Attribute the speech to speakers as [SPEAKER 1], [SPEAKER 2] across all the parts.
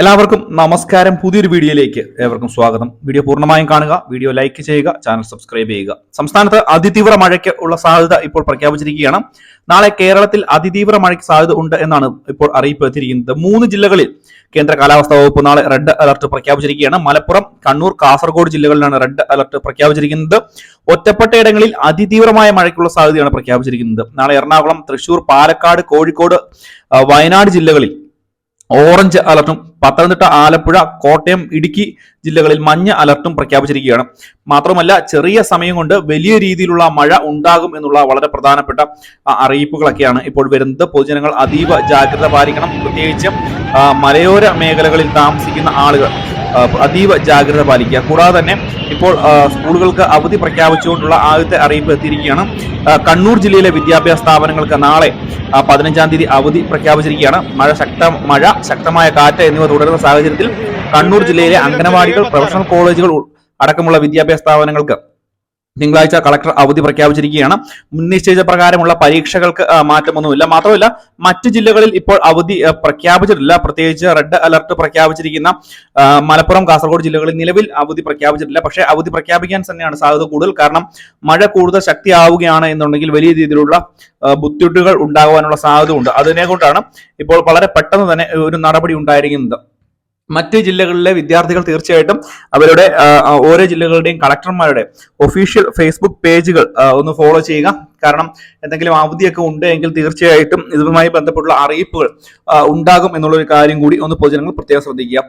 [SPEAKER 1] എല്ലാവർക്കും നമസ്കാരം. പുതിയൊരു വീഡിയോയിലേക്ക് ഏവർക്കും സ്വാഗതം. വീഡിയോ പൂർണ്ണമായും കാണുക, വീഡിയോ ലൈക്ക് ചെയ്യുക, ചാനൽ സബ്സ്ക്രൈബ് ചെയ്യുക. സംസ്ഥാനത്ത് അതിതീവ്ര മഴയ്ക്ക് ഉള്ള സാധ്യത ഇപ്പോൾ പ്രഖ്യാപിച്ചിരിക്കുകയാണ്. നാളെ കേരളത്തിൽ അതിതീവ്ര മഴയ്ക്ക് സാധ്യത ഉണ്ട് എന്നാണ് ഇപ്പോൾ അറിയിപ്പ് എത്തിയിരിക്കുന്നത്. 3 ജില്ലകളിൽ കേന്ദ്ര കാലാവസ്ഥാ വകുപ്പ് നാളെ റെഡ് അലർട്ട് പ്രഖ്യാപിച്ചിരിക്കുകയാണ്. മലപ്പുറം, കണ്ണൂർ, കാസർഗോഡ് ജില്ലകളിലാണ് റെഡ് അലർട്ട് പ്രഖ്യാപിച്ചിരിക്കുന്നത്. ഒറ്റപ്പെട്ട ഇടങ്ങളിൽ അതിതീവ്രമായ മഴയ്ക്കുള്ള സാധ്യതയാണ് പ്രഖ്യാപിച്ചിരിക്കുന്നത്. നാളെ എറണാകുളം, തൃശൂർ, പാലക്കാട്, കോഴിക്കോട്, വയനാട് ജില്ലകളിൽ ഓറഞ്ച് അലർട്ടും, പത്തനംതിട്ട, ആലപ്പുഴ, കോട്ടയം, ഇടുക്കി ജില്ലകളിൽ മഞ്ഞ അലർട്ടും പ്രഖ്യാപിച്ചിരിക്കുകയാണ്. മാത്രമല്ല, ചെറിയ സമയം കൊണ്ട് വലിയ രീതിയിലുള്ള മഴ ഉണ്ടാകും എന്നുള്ള വളരെ പ്രധാനപ്പെട്ട അറിയിപ്പുകളൊക്കെയാണ് ഇപ്പോൾ വരുന്നത്. പൊതുജനങ്ങൾ അതീവ ജാഗ്രത പാലിക്കണം. പ്രത്യേകിച്ച് മലയോര മേഖലകളിൽ താമസിക്കുന്ന ആളുകൾ അതീവ ജാഗ്രത പാലിക്കുക. കൂടാതെ തന്നെ ഇപ്പോൾ സ്കൂളുകൾക്ക് അവധി പ്രഖ്യാപിച്ചുകൊണ്ടുള്ള ആദ്യത്തെ അറിയിപ്പ് എത്തിയിരിക്കുകയാണ്. കണ്ണൂർ ജില്ലയിലെ വിദ്യാഭ്യാസ സ്ഥാപനങ്ങൾക്ക് നാളെ 15-ാം തീയതി അവധി പ്രഖ്യാപിച്ചിരിക്കുകയാണ്. മഴ, ശക്തമായ കാറ്റ് എന്നിവ തുടരുന്ന സാഹചര്യത്തിൽ കണ്ണൂർ ജില്ലയിലെ അംഗനവാടികൾ, പ്രൊഫഷണൽ കോളേജുകൾ അടക്കമുള്ള വിദ്യാഭ്യാസ സ്ഥാപനങ്ങൾക്ക് തിങ്കളാഴ്ച കളക്ടർ അവധി പ്രഖ്യാപിച്ചിരിക്കുകയാണ്. മുൻനിശ്ചയിച്ച പ്രകാരമുള്ള പരീക്ഷകൾക്ക് മാറ്റമൊന്നുമില്ല. മാത്രമല്ല, മറ്റ് ജില്ലകളിൽ ഇപ്പോൾ അവധി പ്രഖ്യാപിച്ചിട്ടില്ല. പ്രത്യേകിച്ച് റെഡ് അലർട്ട് പ്രഖ്യാപിച്ചിരിക്കുന്ന മലപ്പുറം, കാസർഗോഡ് ജില്ലകളിൽ നിലവിൽ അവധി പ്രഖ്യാപിച്ചിട്ടില്ല. പക്ഷേ അവധി പ്രഖ്യാപിക്കാൻ തന്നെയാണ് സാധ്യത കൂടുതൽ. കാരണം മഴ കൂടുതൽ ശക്തിയാവുകയാണ് എന്നുണ്ടെങ്കിൽ വലിയ രീതിയിലുള്ള ബുദ്ധിമുട്ടുകൾ ഉണ്ടാകുവാനുള്ള സാധ്യത ഉണ്ട്. അതിനെ കൊണ്ടാണ് ഇപ്പോൾ വളരെ പെട്ടെന്ന് തന്നെ ഒരു നടപടി ഉണ്ടായിരിക്കുന്നത്. മറ്റ് ജില്ലകളിലെ വിദ്യാർത്ഥികൾ തീർച്ചയായിട്ടും അവരുടെ ഓരോ ജില്ലകളുടെയും കളക്ടർമാരുടെ ഒഫീഷ്യൽ ഫേസ്ബുക്ക് പേജുകൾ ഒന്ന് ഫോളോ ചെയ്യുക. കാരണം എന്തെങ്കിലും അവധിയൊക്കെ ഉണ്ട് എങ്കിൽ തീർച്ചയായിട്ടും ഇതുമായി ബന്ധപ്പെട്ടുള്ള അറിയിപ്പുകൾ ഉണ്ടാകും എന്നുള്ളൊരു കാര്യം കൂടി ഒന്ന് പൊതുജനങ്ങൾ പ്രത്യേകം ശ്രദ്ധിക്കുക.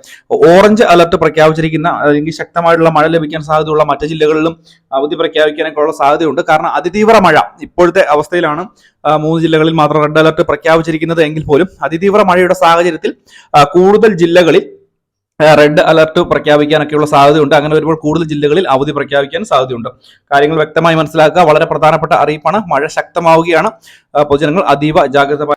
[SPEAKER 1] ഓറഞ്ച് അലർട്ട് പ്രഖ്യാപിച്ചിരിക്കുന്ന അല്ലെങ്കിൽ ശക്തമായിട്ടുള്ള മഴ ലഭിക്കാൻ സാധ്യതയുള്ള മറ്റ് ജില്ലകളിലും അവധി പ്രഖ്യാപിക്കാനൊക്കെ ഉള്ള സാധ്യതയുണ്ട്. കാരണം അതിതീവ്ര മഴ ഇപ്പോഴത്തെ അവസ്ഥയിലാണ് 3 ജില്ലകളിൽ മാത്രം റെഡ് അലർട്ട് പ്രഖ്യാപിച്ചിരിക്കുന്നത് എങ്കിൽ പോലും അതിതീവ്ര മഴയുടെ സാഹചര്യത്തിൽ കൂടുതൽ ജില്ലകളിൽ റെഡ് അലർട്ട് പ്രഖ്യാപിക്കാനൊക്കെയുള്ള സാധ്യതയുണ്ട്. അങ്ങനെ വരുമ്പോൾ കൂടുതൽ ജില്ലകളിൽ അവധി പ്രഖ്യാപിക്കാൻ സാധ്യതയുണ്ട്. കാര്യങ്ങൾ വ്യക്തമായി മനസ്സിലാക്കുക. വളരെ പ്രധാനപ്പെട്ട അറിയിപ്പാണ്. മഴ ശക്തമാവുകയാണ്. പൊതുജനങ്ങൾ അതീവ ജാഗ്രത